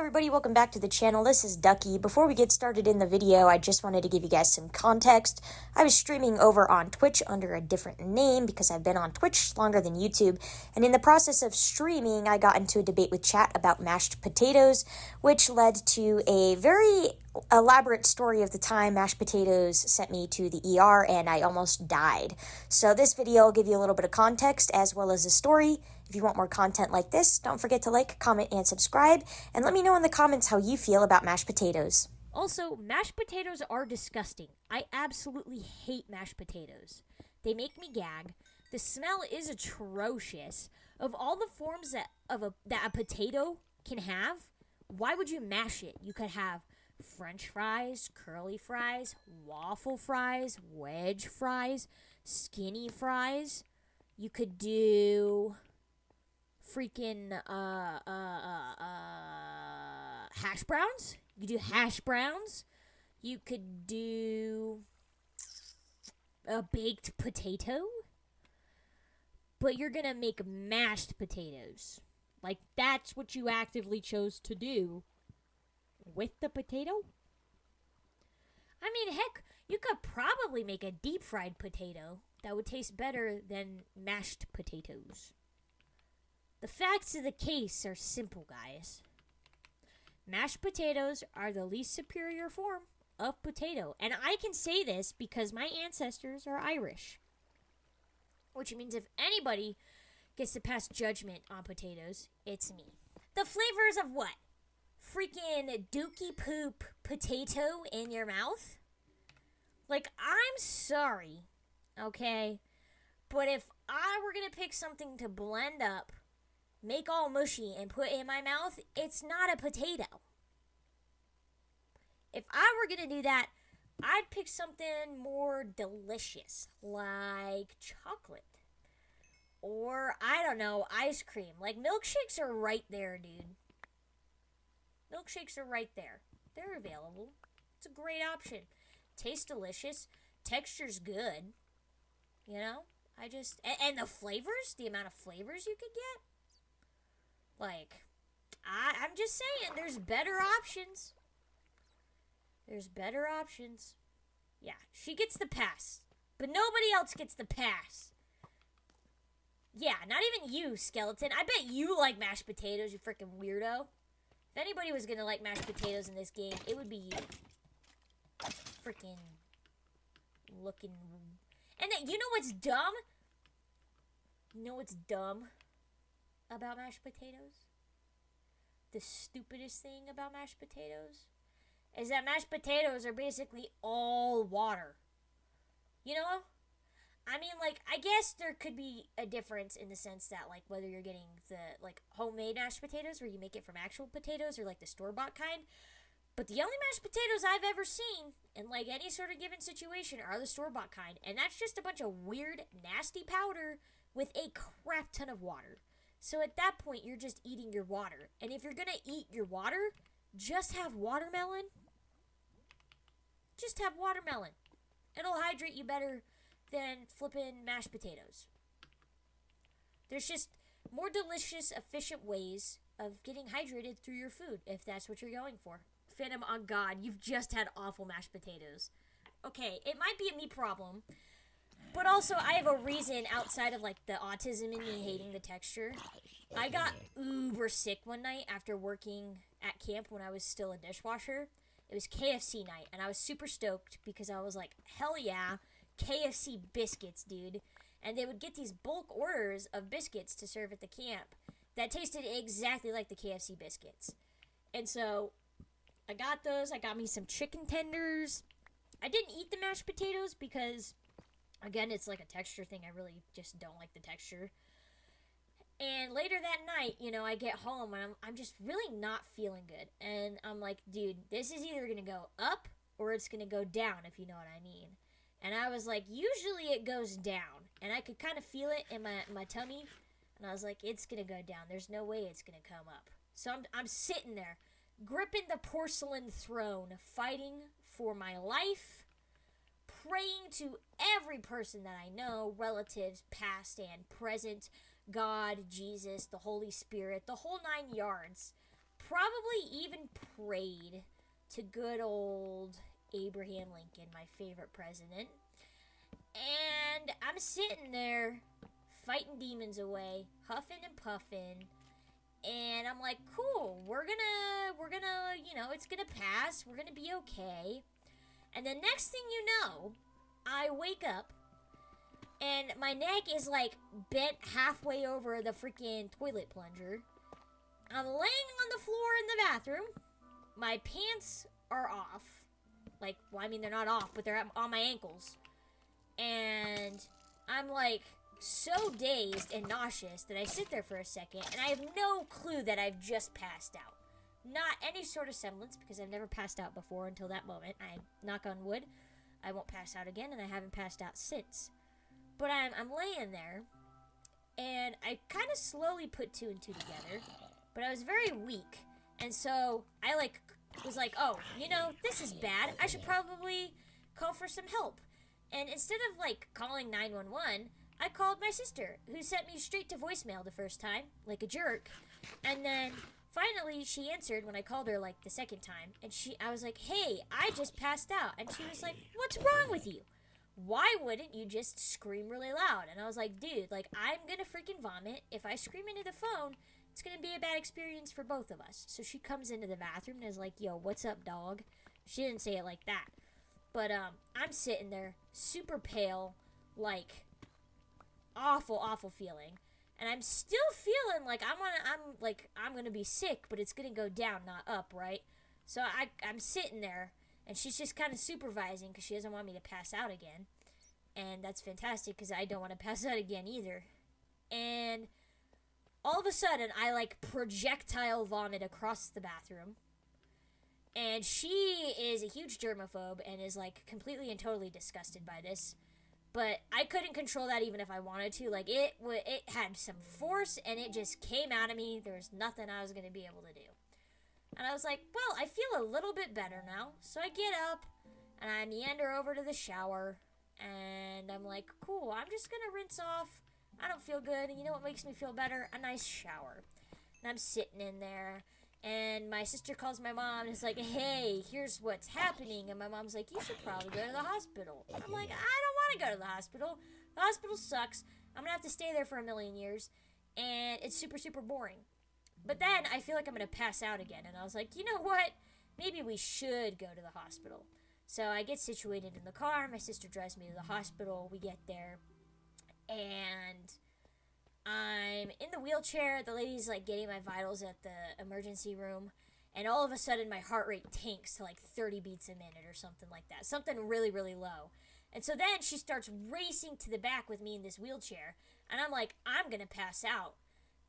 everybody, welcome back to the channel. This is Ducky. Before we get started in the video, I just wanted to give you guys some context. I was streaming over on Twitch under a different name because I've been on Twitch longer than YouTube, and in the process of streaming, I got into a debate with chat about mashed potatoes, which led to a very elaborate story of the time mashed potatoes sent me to the ER and I almost died. So this video will give you a little bit of context as well as a story. If you want more content like this, don't forget to like, comment, and subscribe, and let me know in the comments how you feel about mashed potatoes. Also, mashed potatoes are disgusting. I absolutely hate mashed potatoes. They make me gag. The smell is atrocious. Of all the forms that a potato can have, why would you mash it? You could have French fries, curly fries, waffle fries, wedge fries, skinny fries. You could do freaking hash browns. You could do hash browns. You could do a baked potato. But you're gonna make mashed potatoes. Like, that's what you actively chose to do with the potato? I mean, heck, you could probably make a deep fried potato that would taste better than mashed potatoes. The facts of the case are simple, guys. Mashed potatoes are the least superior form of potato. And I can say this because my ancestors are Irish. Which means if anybody gets to pass judgment on potatoes, it's me. The flavors of what? Freaking dookie poop potato in your mouth? Like, I'm sorry, okay? But if I were gonna pick something to blend up, make all mushy, and put in my mouth, it's not a potato. If I were gonna do that, I'd pick something more delicious, like chocolate. Or, I don't know, ice cream. Like, milkshakes are right there, dude. Milkshakes are right there. They're available. It's a great option. Tastes delicious. Texture's good. You know? And the flavors, the amount of flavors you could get. Like, I'm just saying, there's better options. There's better options. Yeah, she gets the pass. But nobody else gets the pass. Yeah, not even you, Skeleton. I bet you like mashed potatoes, you freaking weirdo. If anybody was gonna like mashed potatoes in this game, it would be you. Freaking looking. And then, you know what's dumb? You know what's dumb about mashed potatoes? The stupidest thing about mashed potatoes is that mashed potatoes are basically all water. You know? I mean, like, I guess there could be a difference in the sense that, like, whether you're getting the, like, homemade mashed potatoes where you make it from actual potatoes or, like, the store-bought kind. But the only mashed potatoes I've ever seen in, like, any sort of given situation are the store-bought kind. And that's just a bunch of weird, nasty powder with a crap ton of water. So at that point, you're just eating your water. And if you're gonna eat your water, just have watermelon. Just have watermelon. It'll hydrate you better than flippin' mashed potatoes. There's just more delicious, efficient ways of getting hydrated through your food, if that's what you're going for. Phantom, on God, you've just had awful mashed potatoes. Okay, it might be a me problem, but also I have a reason outside of, like, the autism in me hating the texture. I got uber sick one night after working at camp when I was still a dishwasher. It was KFC night, and I was super stoked because I was like, hell yeah, KFC biscuits, dude. And they would get these bulk orders of biscuits to serve at the camp that tasted exactly like the KFC biscuits. And so I got those. I got me some chicken tenders. I didn't eat the mashed potatoes because, again, it's like a texture thing. I really just don't like the texture. And later that night, you know, I get home and I'm just really not feeling good. And I'm like, dude, this is either going to go up or it's going to go down, if you know what I mean. And I was like, usually it goes down. And I could kind of feel it in my tummy. And I was like, it's going to go down. There's no way it's going to come up. So I'm sitting there, gripping the porcelain throne, fighting for my life, praying to every person that I know, relatives, past and present, God, Jesus, the Holy Spirit, the whole 9 yards, probably even prayed to good old Abraham Lincoln, my favorite president. And I'm sitting there fighting demons away, huffing and puffing. And I'm like, cool, we're gonna, it's gonna pass. We're gonna be okay. And the next thing you know, I wake up and my neck is like bent halfway over the freaking toilet plunger. I'm laying on the floor in the bathroom. My pants are off. They're not off, but they're on my ankles. And I'm like so dazed and nauseous that I sit there for a second and I have no clue that I've just passed out. Not any sort of semblance, because I've never passed out before until that moment. I knock on wood, I won't pass out again, and I haven't passed out since. But I'm laying there, and I kind of slowly put two and two together, but I was very weak, and so I was like, oh, this is bad. I should probably call for some help. And instead of calling 911, I called my sister, who sent me straight to voicemail the first time, like a jerk, and then finally she answered when I called her the second time, and I was like, hey, I just passed out, and she was like, what's wrong with you? Why wouldn't you just scream really loud? And I was like, dude, I'm gonna freaking vomit. If I scream into the phone, it's gonna be a bad experience for both of us. So she comes into the bathroom and is like, yo, what's up, dog? She didn't say it like that. But I'm sitting there, super pale, awful feeling. And I'm still feeling I'm gonna be sick, but it's gonna go down, not up, right? So I'm sitting there, and she's just kind of supervising because she doesn't want me to pass out again. And that's fantastic because I don't want to pass out again either. And all of a sudden, I projectile vomit across the bathroom. And she is a huge germaphobe and is completely and totally disgusted by this. But I couldn't control that even if I wanted to. It had some force and it just came out of me. There was nothing I was going to be able to do. And I was like, well, I feel a little bit better now. So I get up and I meander over to the shower. And I'm like, cool, I'm just going to rinse off. I don't feel good. And you know what makes me feel better? A nice shower. And I'm sitting in there. And my sister calls my mom and is like, hey, here's what's happening. And my mom's like, you should probably go to the hospital. And I'm like, I don't want to go to the hospital. The hospital sucks. I'm going to have to stay there for a million years. And it's super, super boring. But then I feel like I'm going to pass out again. And I was like, you know what? Maybe we should go to the hospital. So I get situated in the car. My sister drives me to the hospital. We get there. And I'm in the wheelchair. The lady's getting my vitals at the emergency room. And all of a sudden my heart rate tanks to 30 beats a minute or something like that. Something really, really low. And so then she starts racing to the back with me in this wheelchair. And I'm like, I'm going to pass out.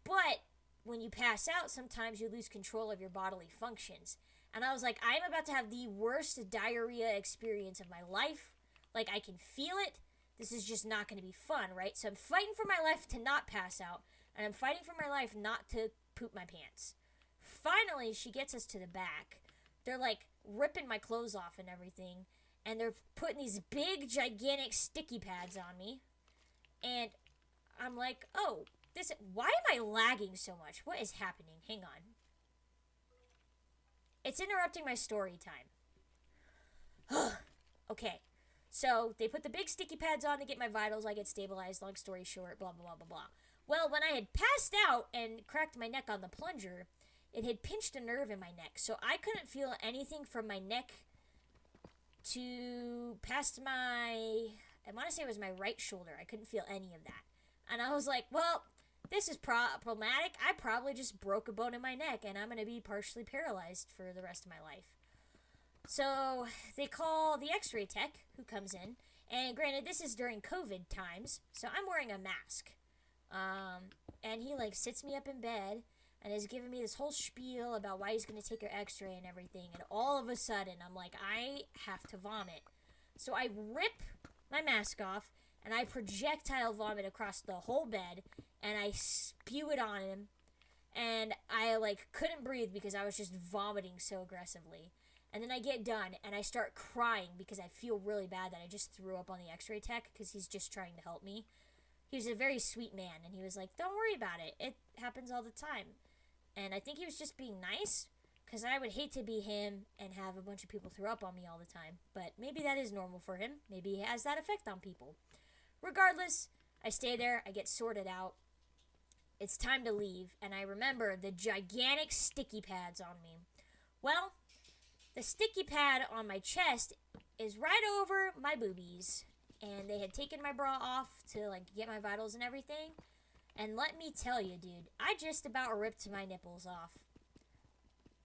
But when you pass out, sometimes you lose control of your bodily functions. And I was like, I'm about to have the worst diarrhea experience of my life. I can feel it. This is just not going to be fun, right? So I'm fighting for my life to not pass out. And I'm fighting for my life not to poop my pants. Finally, she gets us to the back. They're ripping my clothes off and everything. And they're putting these big, gigantic sticky pads on me. And I'm like, oh, why am I lagging so much? What is happening? Hang on. It's interrupting my story time. Okay. So they put the big sticky pads on to get my vitals. I get stabilized. Long story short, blah, blah, blah, blah, blah. Well, when I had passed out and cracked my neck on the plunger, it had pinched a nerve in my neck. So I couldn't feel anything from my neck to past I want to say it was my right shoulder. I couldn't feel any of that. And I was like, well, this is problematic. I probably just broke a bone in my neck and I'm going to be partially paralyzed for the rest of my life. So they call the x-ray tech who comes in. And granted, this is during COVID times, so I'm wearing a mask. And he sits me up in bed and is giving me this whole spiel about why he's going to take your x-ray and everything. And all of a sudden, I'm like, I have to vomit. So I rip my mask off and I projectile vomit across the whole bed and I spew it on him. And I couldn't breathe because I was just vomiting so aggressively. And then I get done and I start crying because I feel really bad that I just threw up on the x-ray tech because he's just trying to help me. He was a very sweet man and he was like, don't worry about it. It happens all the time. And I think he was just being nice, because I would hate to be him and have a bunch of people throw up on me all the time. But maybe that is normal for him. Maybe he has that effect on people. Regardless, I stay there, I get sorted out. It's time to leave, and I remember the gigantic sticky pads on me. Well, the sticky pad on my chest is right over my boobies, and they had taken my bra off to like get my vitals and everything. And let me tell you, dude, I just about ripped my nipples off.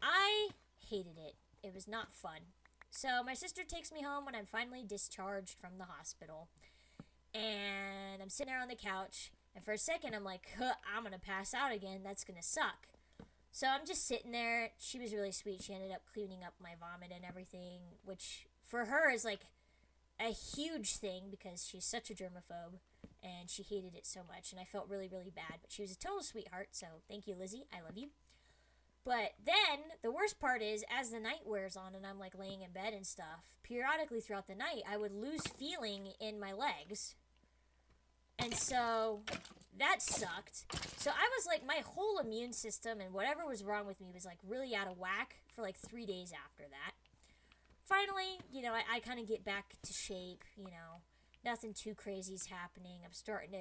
I hated it. It was not fun. So my sister takes me home when I'm finally discharged from the hospital. And I'm sitting there on the couch, and for a second I'm like, I'm gonna pass out again. That's gonna suck. So I'm just sitting there. She was really sweet. She ended up cleaning up my vomit and everything, which for her is like a huge thing because she's such a germaphobe and she hated it so much, and I felt really, really bad. But she was a total sweetheart, so thank you, Lizzie. I love you. But then the worst part is, as the night wears on and I'm like laying in bed and stuff, periodically throughout the night I would lose feeling in my legs. And so that sucked. So I was like, my whole immune system and whatever was wrong with me was like really out of whack for like 3 days after that. Finally, I kind of get back to shape, nothing too crazy's happening. I'm starting to,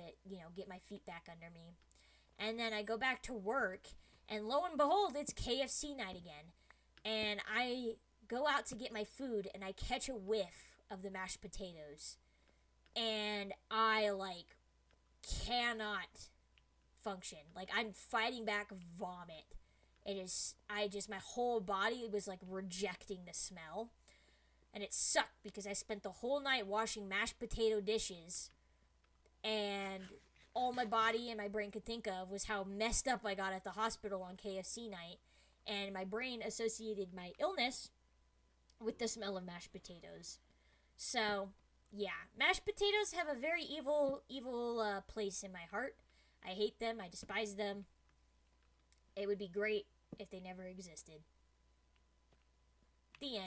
get my feet back under me. And then I go back to work, and lo and behold, it's KFC night again. And I go out to get my food, and I catch a whiff of the mashed potatoes. And I, cannot function. I'm fighting back vomit. My whole body was, rejecting the smell. And it sucked because I spent the whole night washing mashed potato dishes. And all my body and my brain could think of was how messed up I got at the hospital on KFC night. And my brain associated my illness with the smell of mashed potatoes. So, yeah, mashed potatoes have a very evil place in my heart. I hate them. I despise them. It would be great if they never existed. The end.